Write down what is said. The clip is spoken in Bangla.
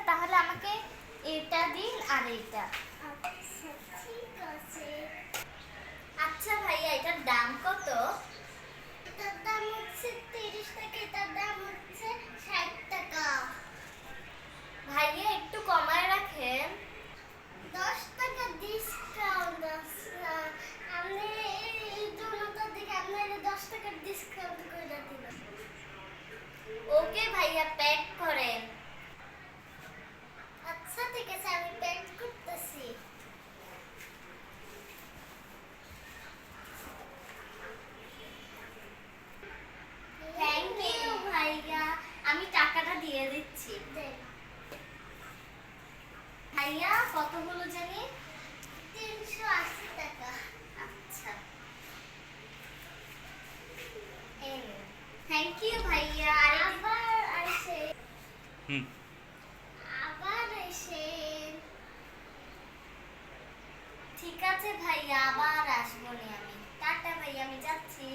তাহলে আমাকে এটা দিন আর এটা। আচ্ছা ঠিক আছে। আচ্ছা ভাইয়া, এটার দাম কত? এটার দাম হচ্ছে 30 টাকা, এটার দাম হচ্ছে 60 টাকা। ভাইয়া একটু কমায় রাখেন। 10 টাকা ডিসকাউন্ট আছে। আপনি এই দুটোর দিকে আপনার 10 টাকা ডিসকাউন্ট করে দিলাম। ওকে ভাইয়া, প্যাক করেন। আচ্ছা ঠিক আছে, আমি প্যাক করতেছি। থ্যাংক ইউ ভাইয়া, আমি টাকাটা দিয়ে দিচ্ছি। দেন। ভাইয়া কত হলো জানি? 380 টাকা। আচ্ছা, থ্যাংক ইউ ভাইয়া। আবার আসে। হুম। আবার আসেন। ঠিক আছে ভাইয়া, আবার আসবো নি আমি। টাটা ভাইয়া, আমি যাচ্ছি।